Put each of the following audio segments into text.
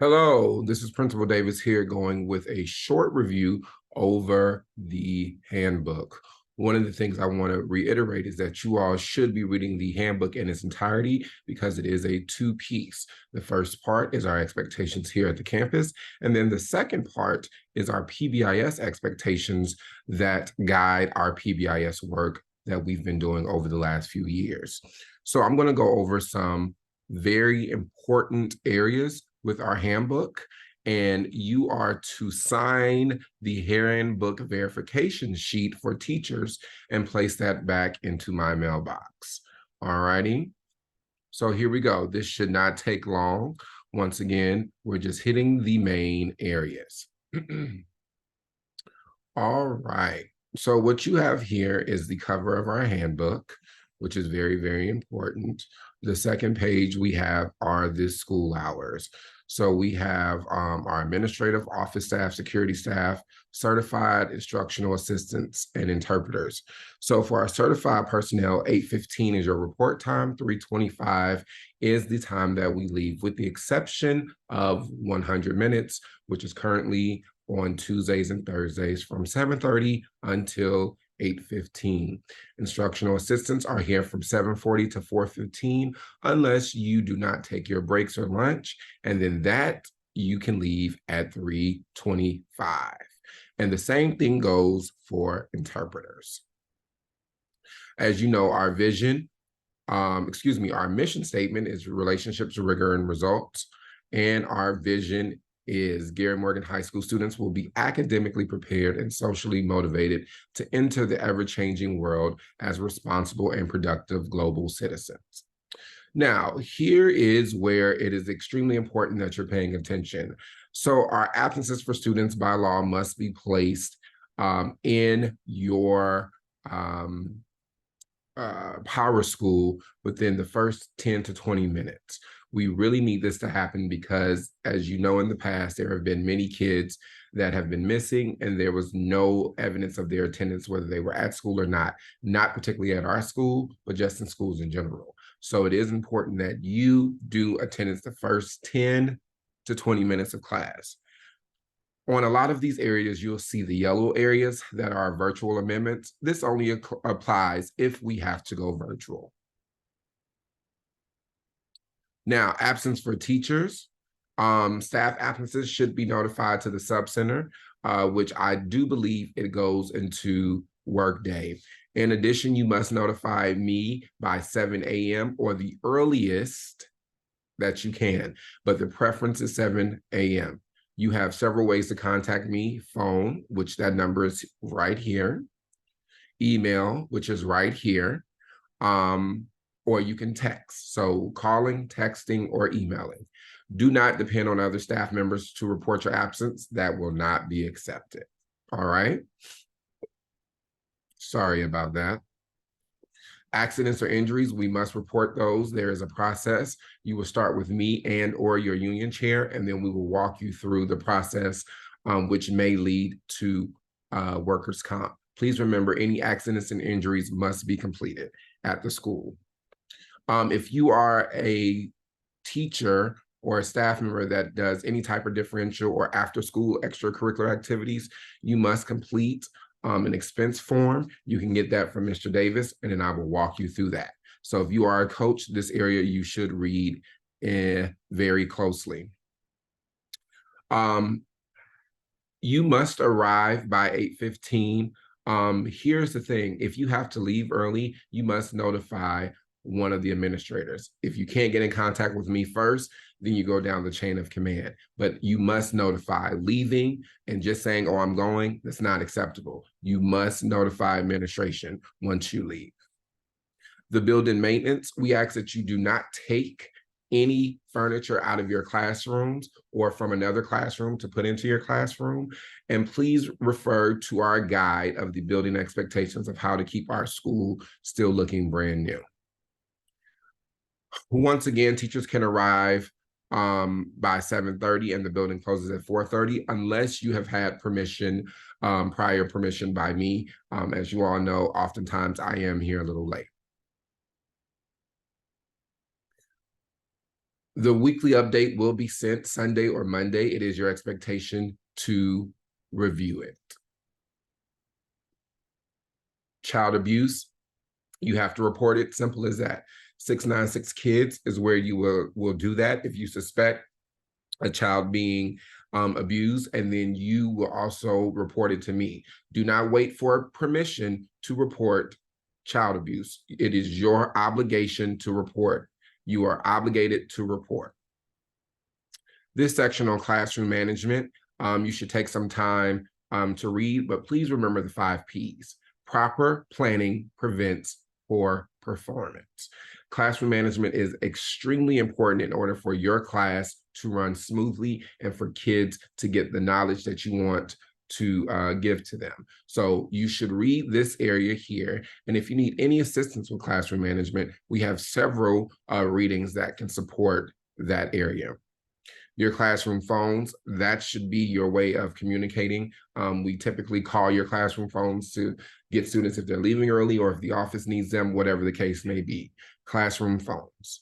Hello, this is Principal Davis here going with a short review over the handbook. One of the things I want to reiterate is that you all should be reading the handbook in its entirety because it is a two-piece. The first part is our expectations here at the campus, and then the second part is our PBIS expectations that guide our PBIS work that we've been doing over the last few years. So I'm going to go over some very important areas with our handbook, and you are to sign the handbook verification sheet for teachers and place that back into my mailbox. All righty. So here we go. This should not take long. Once again, we're just hitting the main areas. All right. So what you have here is the cover of our handbook, which is very, very important. The second page we have are the school hours. So we have our administrative office staff, security staff, certified instructional assistants, and interpreters. So for our certified personnel, 8:15 is your report time, 3:25 is the time that we leave, with the exception of 100 minutes, which is currently on Tuesdays and Thursdays from 7:30 until 8:15. Instructional assistants are here from 7:40 to 4:15 unless you do not take your breaks or lunch, and then that you can leave at 3:25. And the same thing goes for interpreters. As you know, our our mission statement is relationships, rigor, and results. And our vision is Gary Morgan High School students will be academically prepared and socially motivated to enter the ever-changing world as responsible and productive global citizens. Now, here is where it is extremely important that you're paying attention. So our absences for students by law must be placed in your power school within the first 10 to 20 minutes. We really need this to happen because, as you know, in the past, there have been many kids that have been missing and there was no evidence of their attendance, whether they were at school or not particularly at our school, but just in schools in general. So it is important that you do attendance the first 10 to 20 minutes of class. On a lot of these areas, you'll see the yellow areas that are virtual amendments. This only applies if we have to go virtual. Now, absence for teachers. Staff absences should be notified to the subcenter, which I do believe it goes into workday. In addition, you must notify me by 7 a.m. or the earliest that you can, but the preference is 7 a.m. You have several ways to contact me: phone, which that number is right here; email, which is right here; or you can text. So calling, texting, or emailing. Do not depend on other staff members to report your absence. That will not be accepted. All right. Sorry about that. Accidents or injuries, we must report those. There is a process. You will start with me and or your union chair, and then we will walk you through the process, which may lead to workers' comp. Please remember, any accidents and injuries must be completed at the school. If you are a teacher or a staff member that does any type of differential or after-school extracurricular activities, you must complete an expense form. You can get that from Mr. Davis, and then I will walk you through that. So if you are a coach, this area you should read very closely. You must arrive by 8:15. Here's the thing: if you have to leave early, you must notify one of the administrators. If you can't get in contact with me first, then you go down the chain of command. But you must notify. Leaving and just saying, oh, I'm going, that's not acceptable. You must notify administration once you leave. The building maintenance, we ask that you do not take any furniture out of your classrooms or from another classroom to put into your classroom. And please refer to our guide of the building expectations of how to keep our school still looking brand new. Once again, teachers can arrive by 7:30 and the building closes at 4:30 unless you have had permission, prior permission by me. As you all know, oftentimes I am here a little late. The weekly update will be sent Sunday or Monday. It is your expectation to review it. Child abuse, you have to report it. Simple as that. 696 Kids is where you will do that if you suspect a child being abused, and then you will also report it to me. Do not wait for permission to report child abuse. It is your obligation to report. You are obligated to report. This section on classroom management, you should take some time to read, but please remember the 5 Ps. Proper planning prevents poor performance. Classroom management is extremely important in order for your class to run smoothly and for kids to get the knowledge that you want to give to them. So you should read this area here. And if you need any assistance with classroom management, we have several readings that can support that area. Your classroom phones, that should be your way of communicating. We typically call your classroom phones to get students if they're leaving early or if the office needs them, whatever the case may be. Classroom phones.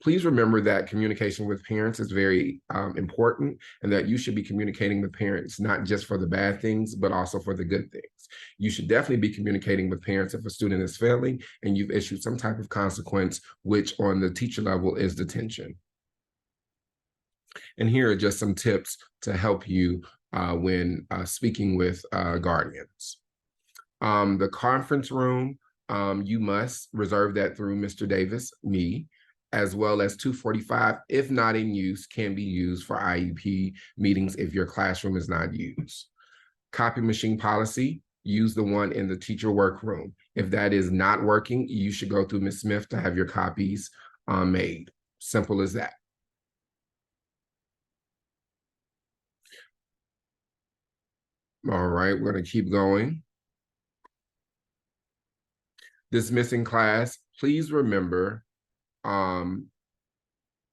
Please remember that communication with parents is very important, and that you should be communicating with parents, not just for the bad things, but also for the good things. You should definitely be communicating with parents if a student is failing and you've issued some type of consequence, which on the teacher level is detention. And here are just some tips to help you when speaking with guardians. The conference room, you must reserve that through Mr. Davis, me, as well as 245, if not in use, can be used for IEP meetings if your classroom is not used. Copy machine policy, use the one in the teacher workroom. If that is not working, you should go through Ms. Smith to have your copies made. Simple as that. All right, we're going to keep going. This missing class, please remember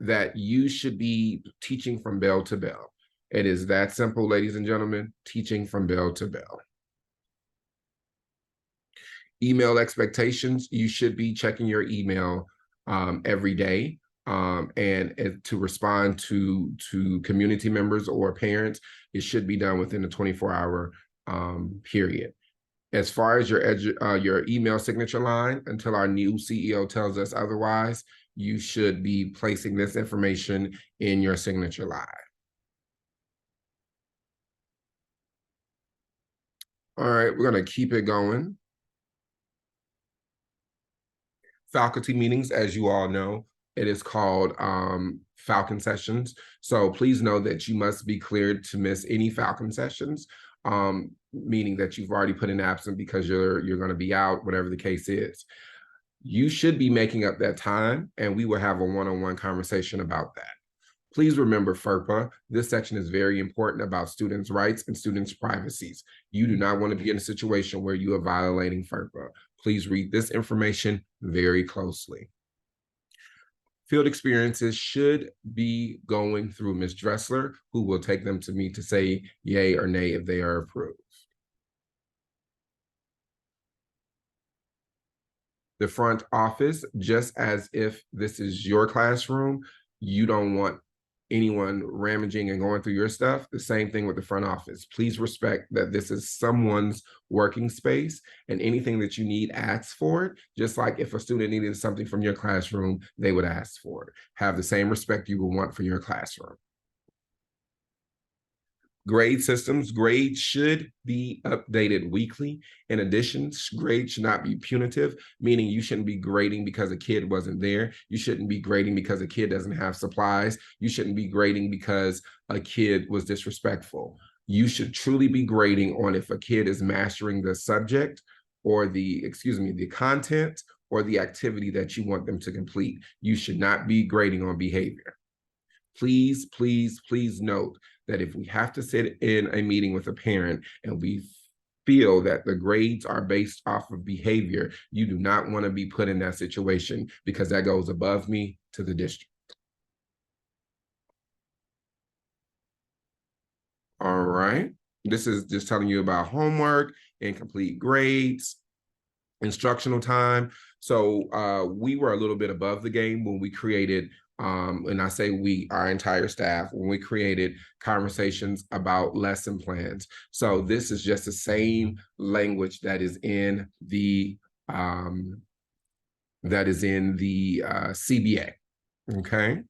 that you should be teaching from bell to bell. It is that simple, ladies and gentlemen, teaching from bell to bell. Email expectations, you should be checking your email every day. And to respond to community members or parents, it should be done within a 24-hour period. As far as your email signature line, until our new CEO tells us otherwise, you should be placing this information in your signature line. All right, we're going to keep it going. Faculty meetings, as you all know, it is called Falcon sessions. So please know that you must be cleared to miss any Falcon sessions, meaning that you've already put in absent because you're going to be out, whatever the case is. You should be making up that time, and we will have a one-on-one conversation about that. Please remember FERPA. This section is very important about students' rights and students' privacies. You do not want to be in a situation where you are violating FERPA. Please read this information very closely. Field experiences should be going through Ms. Dressler, who will take them to me to say yay or nay if they are approved. The front office, just as if this is your classroom, you don't want anyone rummaging and going through your stuff. The same thing with the front office. Please respect that this is someone's working space, and anything that you need, ask for it. Just like if a student needed something from your classroom, they would ask for it. Have the same respect you would want for your classroom. Grade systems, grades should be updated weekly. In addition, grades should not be punitive, meaning you shouldn't be grading because a kid wasn't there. You shouldn't be grading because a kid doesn't have supplies. You shouldn't be grading because a kid was disrespectful. You should truly be grading on if a kid is mastering the subject or the content or the activity that you want them to complete. You should not be grading on behavior. Please, please, please note that if we have to sit in a meeting with a parent and we feel that the grades are based off of behavior, you do not want to be put in that situation, because that goes above me to the district. All right. This is just telling you about homework, incomplete grades, instructional time. So we were a little bit above the game when we created and I say we, our entire staff, when we created conversations about lesson plans. So this is just the same language that is in the CBA. Okay.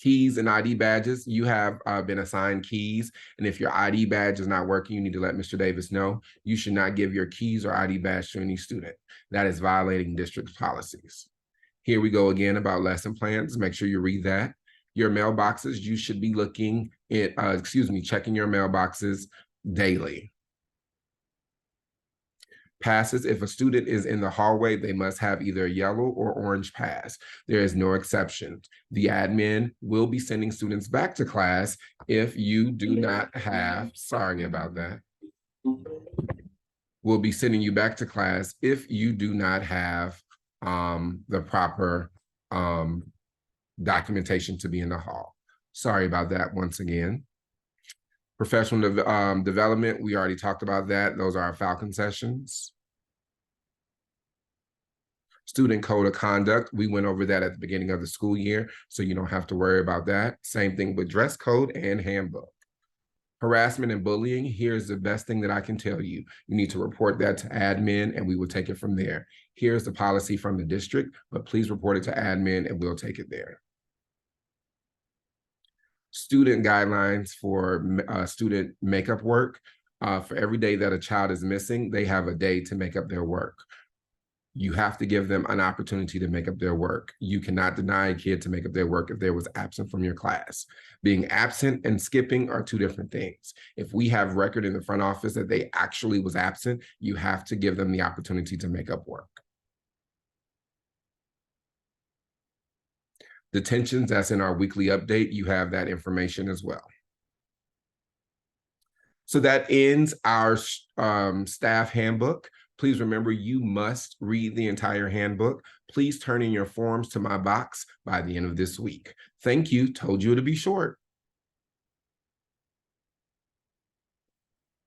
Keys and ID badges, you have been assigned keys. And if your ID badge is not working, you need to let Mr. Davis know. You should not give your keys or ID badge to any student. That is violating district policies. Here we go again about lesson plans. Make sure you read that. Your mailboxes, you should be looking at, checking your mailboxes daily. Passes, if a student is in the hallway, they must have either a yellow or orange pass. There is no exception. The admin will be sending students back to class if you do not have, sorry about that, will be sending you back to class if you do not have the proper documentation to be in the hall. Sorry about that once again. Professional development, we already talked about that. Those are our Falcon sessions. Student code of conduct, we went over that at the beginning of the school year, so you don't have to worry about that. Same thing with dress code and handbook. Harassment and bullying, here's the best thing that I can tell you. You need to report that to admin and we will take it from there. Here's the policy from the district, but please report it to admin and we'll take it there. Student guidelines for student makeup work. For every day that a child is missing, they have a day to make up their work. You have to give them an opportunity to make up their work. You cannot deny a kid to make up their work if they was absent from your class. Being absent and skipping are two different things. If we have record in the front office that they actually was absent, you have to give them the opportunity to make up work. Detentions, that's in our weekly update. You have that information as well. So that ends our staff handbook. Please remember, you must read the entire handbook. Please turn in your forms to my box by the end of this week. Thank you. Told you to be short.